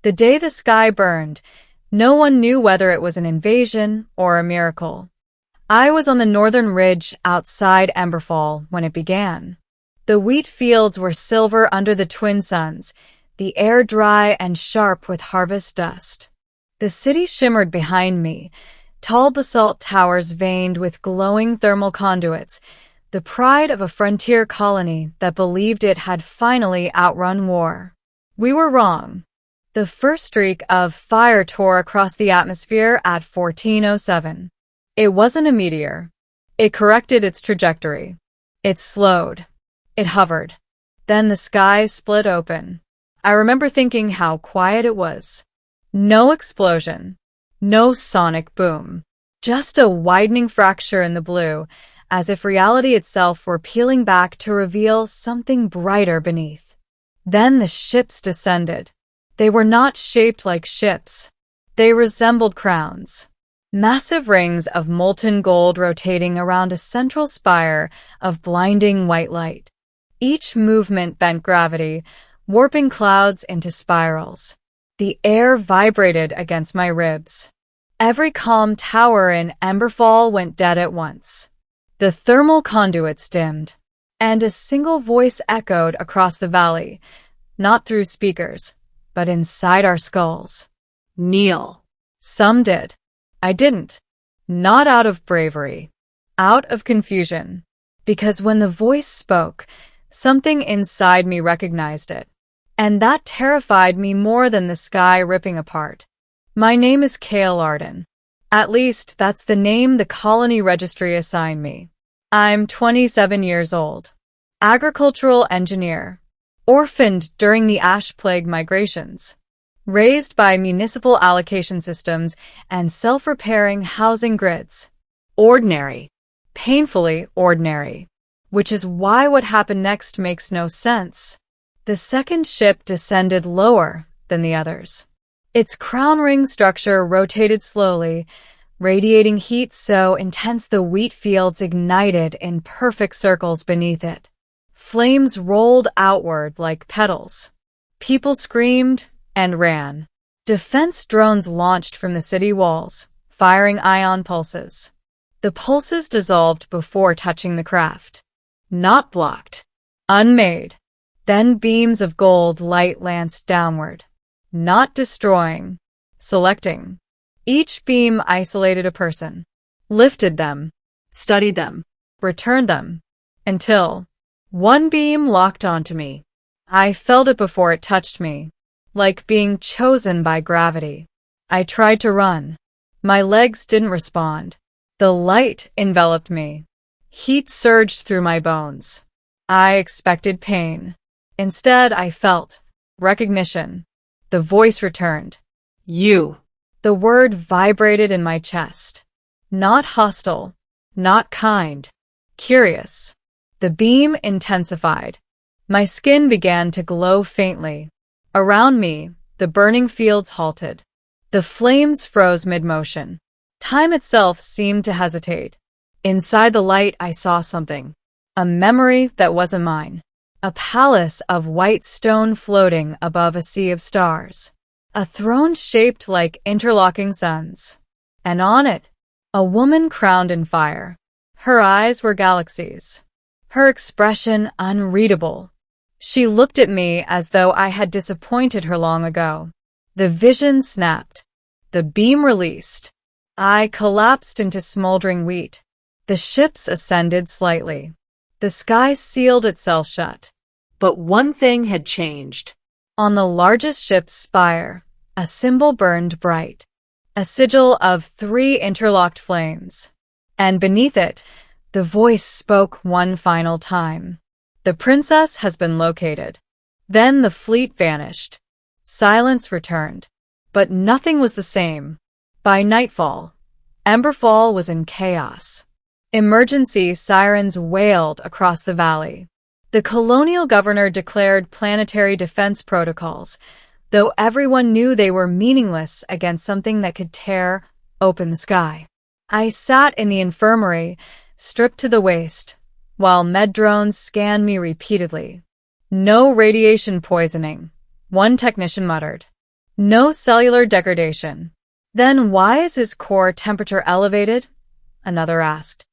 The day the sky burned, no one knew whether it was an invasion or a miracle. I was on the northern ridge outside Emberfall when it began. The wheat fields were silver under the twin suns, the air dry and sharp with harvest dust. The city shimmered behind me, tall basalt towers veined with glowing thermal conduits, the pride of a frontier colony that believed it had finally outrun war. We were wrong. The first streak of fire tore across the atmosphere at 1407. It wasn't a meteor. It corrected its trajectory. It slowed. It hovered. Then the sky split open. I remember thinking how quiet it was. No explosion. No sonic boom. Just a widening fracture in the blue, as if reality itself were peeling back to reveal something brighter beneath. Then the ships descended. They were not shaped like ships. They resembled crowns. Massive rings of molten gold rotating around a central spire of blinding white light. Each movement bent gravity, warping clouds into spirals. The air vibrated against my ribs. Every calm tower in Emberfall went dead at once. The thermal conduits dimmed, and a single voice echoed across the valley, not through speakers, but inside our skulls. Kneel. Some did. I didn't. Not out of bravery. Out of confusion. Because when the voice spoke, something inside me recognized it. And that terrified me more than the sky ripping apart. My name is Cale Arden. At least, that's the name the colony registry assigned me. I'm 27 years old. Agricultural engineer. Orphaned during the Ash Plague migrations. Raised by municipal allocation systems and self-repairing housing grids. Ordinary. Painfully ordinary. Which is why what happened next makes no sense. The second ship descended lower than the others. Its crown ring structure rotated slowly, radiating heat so intense the wheat fields ignited in perfect circles beneath it. Flames rolled outward like petals. People screamed and ran. Defense drones launched from the city walls, firing ion pulses. The pulses dissolved before touching the craft. Not blocked. Unmade. Then beams of gold light lanced downward. Not destroying. Selecting. Each beam isolated a person. Lifted them. Studied them. Returned them. Until one beam locked onto me. I felt it before it touched me. Like being chosen by gravity. I tried to run. My legs didn't respond. The light enveloped me. Heat surged through my bones. I expected pain. Instead, I felt recognition. The voice returned. You. The word vibrated in my chest. Not hostile. Not kind. Curious. The beam intensified. My skin began to glow faintly. Around me, the burning fields halted. The flames froze mid-motion. Time itself seemed to hesitate. Inside the light, I saw something. A memory that wasn't mine. A palace of white stone floating above a sea of stars. A throne shaped like interlocking suns. And on it, a woman crowned in fire. Her eyes were galaxies. Her expression unreadable. She looked at me as though I had disappointed her long ago. The vision snapped. The beam released. I collapsed into smoldering wheat. The ships ascended slightly. The sky sealed itself shut. But one thing had changed. On the largest ship's spire, a symbol burned bright. A sigil of 3 interlocked flames. And beneath it, the voice spoke one final time. The princess has been located. Then the fleet vanished. Silence returned. But nothing was the same. By nightfall, Emberfall was in chaos. Emergency sirens wailed across the valley. The colonial governor declared planetary defense protocols, though everyone knew they were meaningless against something that could tear open the sky. I sat in the infirmary, stripped to the waist, while med drones scanned me repeatedly. No radiation poisoning, one technician muttered. No cellular degradation. Then why is his core temperature elevated? Another asked.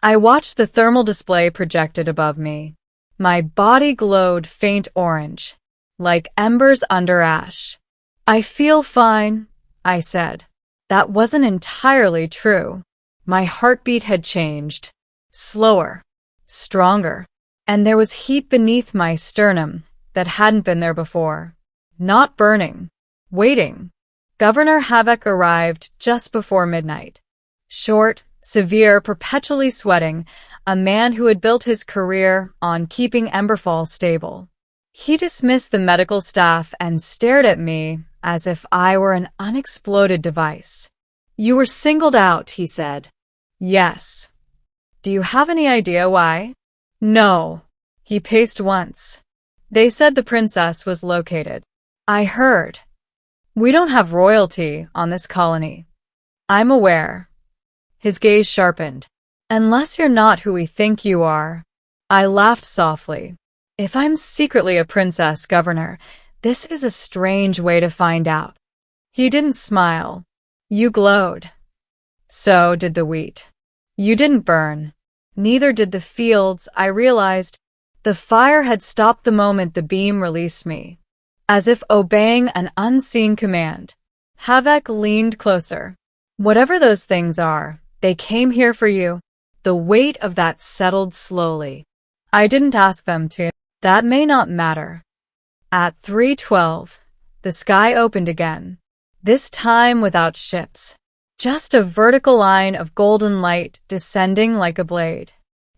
I watched the thermal display projected above me. My body glowed faint orange, like embers under ash. I feel fine, I said. That wasn't entirely true. My heartbeat had changed. Slower, stronger, and there was heat beneath my sternum that hadn't been there before. Not burning, waiting. Governor Havoc arrived just before midnight. Short, severe, perpetually sweating, a man who had built his career on keeping Emberfall stable. He dismissed the medical staff and stared at me as if I were an unexploded device. You were singled out, he said. Yes. Do you have any idea why? No. He paced once. They said the princess was located. I heard. We don't have royalty on this colony. I'm aware. His gaze sharpened. Unless you're not who we think you are. I laughed softly. If I'm secretly a princess, Governor, this is a strange way to find out. He didn't smile. You glowed. So did the wheat. You didn't burn. Neither did the fields. I realized the fire had stopped the moment the beam released me. As if obeying an unseen command. Havoc leaned closer. Whatever those things are, they came here for you. The weight of that settled slowly. I didn't ask them to. That may not matter. At 3:12, the sky opened again. This time without ships. Just a vertical line of golden light descending like a blade.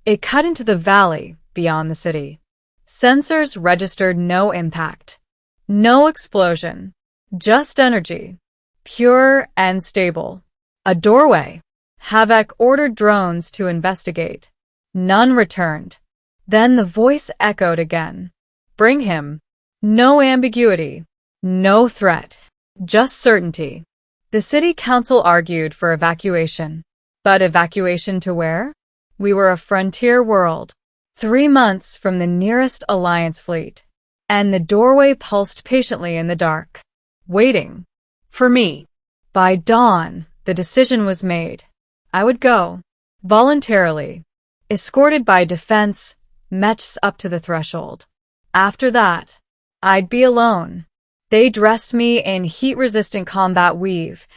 It cut into the valley beyond the city. Sensors registered no impact. No explosion. Just energy. Pure and stable. A doorway. Havoc ordered drones to investigate. None returned. Then the voice echoed again. Bring him. No ambiguity. No threat. Just certainty. The city council argued for evacuation. But evacuation to where? We were a frontier world. 3 months from the nearest Alliance fleet. And the doorway pulsed patiently in the dark. Waiting. For me. By dawn, the decision was made. I would go. Voluntarily. Escorted by defense, mechs up to the threshold. After that, I'd be alone. They dressed me in heat-resistant combat weave,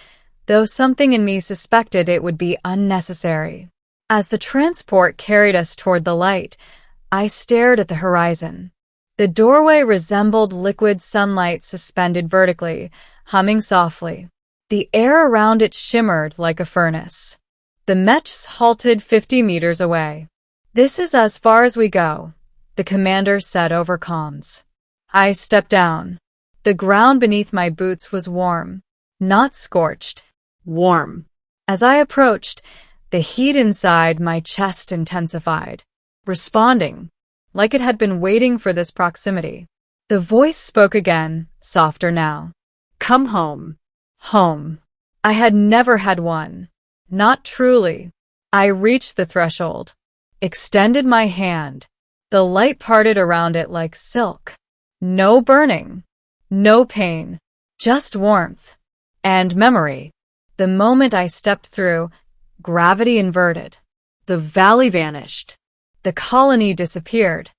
though something in me suspected it would be unnecessary. As the transport carried us toward the light, I stared at the horizon. The doorway resembled liquid sunlight suspended vertically, humming softly. The air around it shimmered like a furnace. The mechs halted 50 meters away. This is as far as we go, the commander said over comms. I stepped down. The ground beneath my boots was warm, not scorched. Warm. As I approached, the heat inside my chest intensified, responding, like it had been waiting for this proximity. The voice spoke again, softer now. Come home. Home. I had never had one. Not truly. I reached the threshold, extended my hand. The light parted around it like silk. No burning. No pain. Just warmth. And memory. The moment I stepped through, gravity inverted. The valley vanished. The colony disappeared.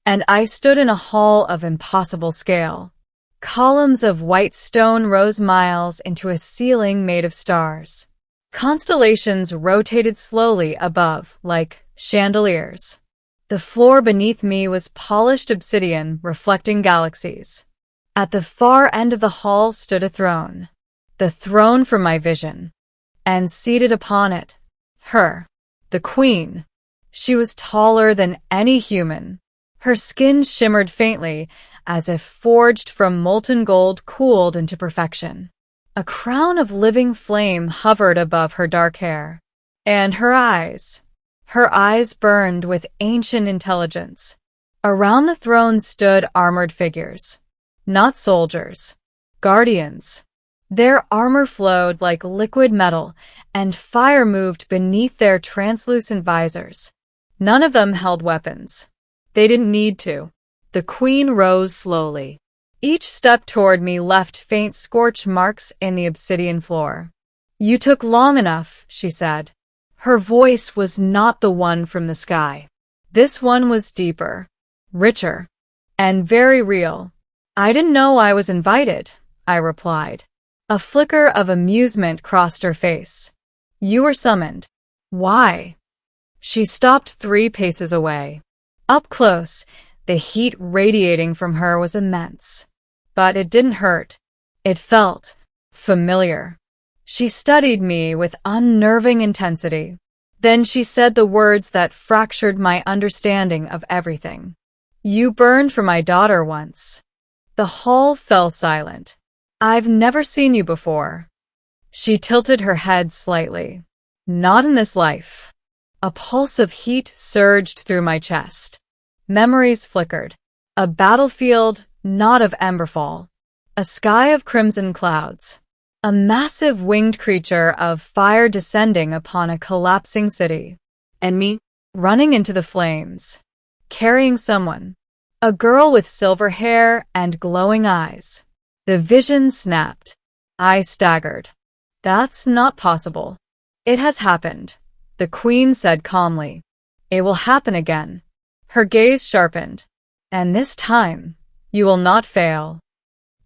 And I stood in a hall of impossible scale. Columns of white stone rose miles into a ceiling made of stars. Constellations rotated slowly above, like chandeliers. The floor beneath me was polished obsidian reflecting galaxies. At the far end of the hall stood a throne. The throne for my vision. And seated upon it, her, the queen. She was taller than any human. Her skin shimmered faintly, as if forged from molten gold cooled into perfection. A crown of living flame hovered above her dark hair. And her eyes burned with ancient intelligence. Around the throne stood armored figures. Not soldiers. Guardians. Their armor flowed like liquid metal, and fire moved beneath their translucent visors. None of them held weapons. They didn't need to. The queen rose slowly. Each step toward me left faint scorch marks in the obsidian floor. "You took long enough," she said. Her voice was not the one from the sky. This one was deeper, richer, and very real. "I didn't know I was invited," I replied. A flicker of amusement crossed her face. "You were summoned." "Why?" She stopped 3 paces away. Up close, the heat radiating from her was immense. But it didn't hurt. It felt familiar. She studied me with unnerving intensity. Then she said the words that fractured my understanding of everything. "You burned for my daughter once." The hall fell silent. "I've never seen you before." She tilted her head slightly. "Not in this life." A pulse of heat surged through my chest. Memories flickered. A battlefield, not of emberfall. A sky of crimson clouds. A massive winged creature of fire descending upon a collapsing city. And me, running into the flames, carrying someone. A girl with silver hair and glowing eyes. The vision snapped. I staggered. "That's not possible." "It has happened," the queen said calmly. "It will happen again." Her gaze sharpened. "And this time, you will not fail."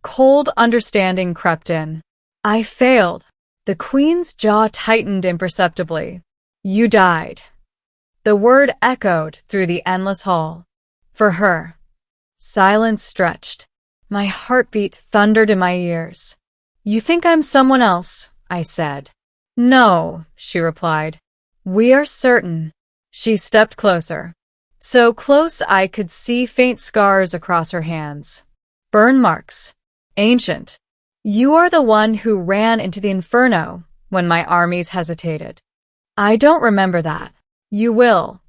Cold understanding crept in. I failed. The queen's jaw tightened imperceptibly. "You died." The word echoed through the endless hall. For her. Silence stretched. My heartbeat thundered in my ears. "You think I'm someone else," I said. "No," she replied. "We are certain." She stepped closer. So close I could see faint scars across her hands. Burn marks. Ancient. "You are the one who ran into the inferno when my armies hesitated." "I don't remember that." "You will."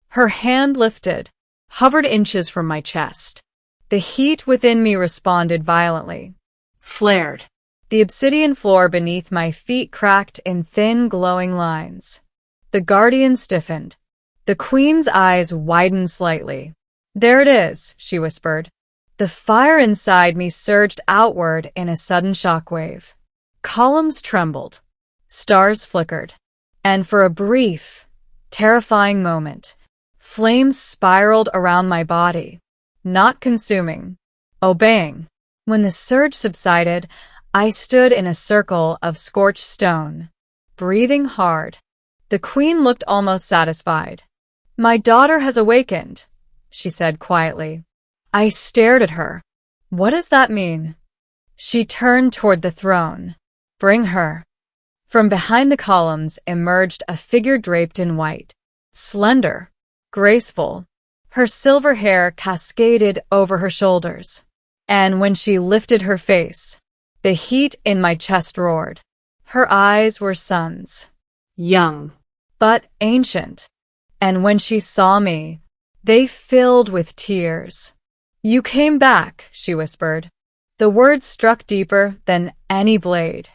Her hand lifted, hovered inches from my chest. The heat within me responded violently. Flared. The obsidian floor beneath my feet cracked in thin, glowing lines. The guardian stiffened. The queen's eyes widened slightly. "There it is," she whispered. The fire inside me surged outward in a sudden shockwave. Columns trembled. Stars flickered. And for a brief, terrifying moment, flames spiraled around my body. Not consuming. Obeying. When the surge subsided, I stood in a circle of scorched stone, breathing hard. The queen looked almost satisfied. "My daughter has awakened," she said quietly. I stared at her. "What does that mean?" She turned toward the throne. "Bring her." From behind the columns emerged a figure draped in white. Slender, graceful. Her silver hair cascaded over her shoulders. And when she lifted her face, the heat in my chest roared. Her eyes were suns. Young, but ancient. And when she saw me, they filled with tears. "You came back," she whispered. The words struck deeper than any blade.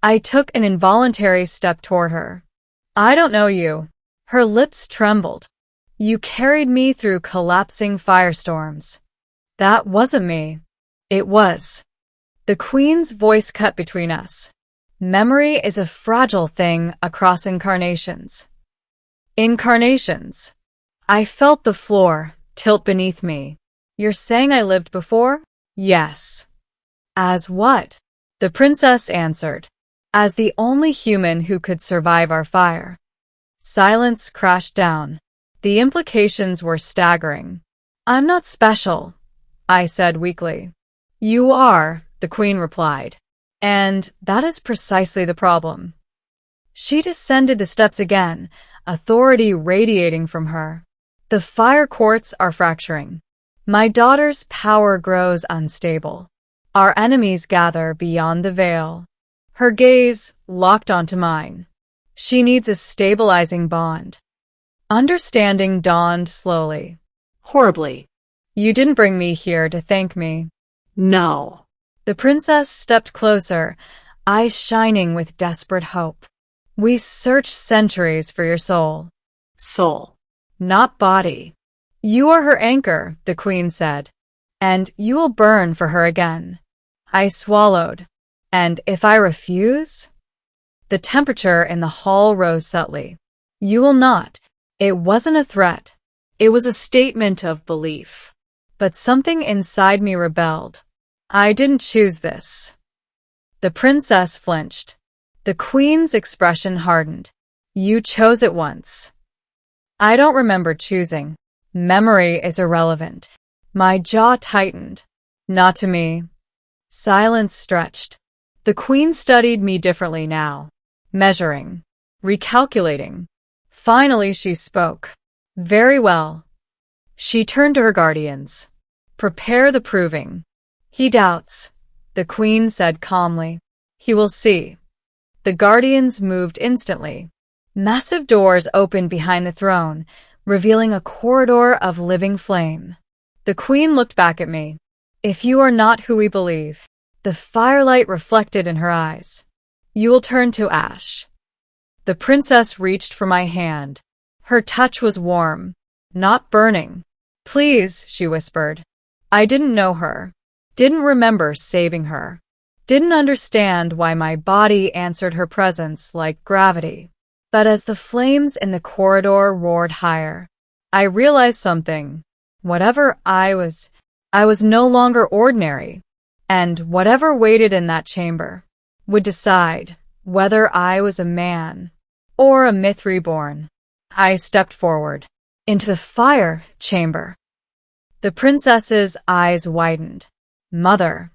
I took an involuntary step toward her. "I don't know you." Her lips trembled. "You carried me through collapsing firestorms." "That wasn't me." "It was." The queen's voice cut between us. "Memory is a fragile thing across incarnations." Incarnations. I felt the floor tilt beneath me. "You're saying I lived before?" "Yes." "As what?" The princess answered. "As the only human who could survive our fire." Silence crashed down. The implications were staggering. "I'm not special," I said weakly. "You are," the queen replied. "And that is precisely the problem." She descended the steps again, authority radiating from her. "The fire courts are fracturing. My daughter's power grows unstable. Our enemies gather beyond the veil." Her gaze locked onto mine. "She needs a stabilizing bond." Understanding dawned slowly. "Horribly." "You didn't bring me here to thank me." "No." The princess stepped closer, eyes shining with desperate hope. "We searched centuries for your soul." "Soul, not body." "You are her anchor," the queen said. and you will burn for her again. I swallowed. And if I refuse? The temperature in the hall rose subtly. You will not. It wasn't a threat. It was a statement of belief. But something inside me rebelled. I didn't choose this. The princess flinched. The queen's expression hardened. You chose it once. I don't remember choosing. Memory is irrelevant. My jaw tightened. Not to me. Silence stretched. The queen studied me differently now. Measuring. Recalculating. Finally she spoke. Very well. She turned to her guardians. Prepare the proving. He doubts, the queen said calmly. He will see. The guardians moved instantly. Massive doors opened behind the throne, revealing a corridor of living flame. The queen looked back at me. If you are not who we believe, the firelight reflected in her eyes. You will turn to ash. The princess reached for my hand. Her touch was warm, not burning. Please, she whispered. I didn't know her. Didn't remember saving her. Didn't understand why my body answered her presence like gravity. But as the flames in the corridor roared higher, I realized something. Whatever I was no longer ordinary. And whatever waited in that chamber would decide whether I was a man or a myth reborn. I stepped forward into the fire chamber. The princess's eyes widened. Mother,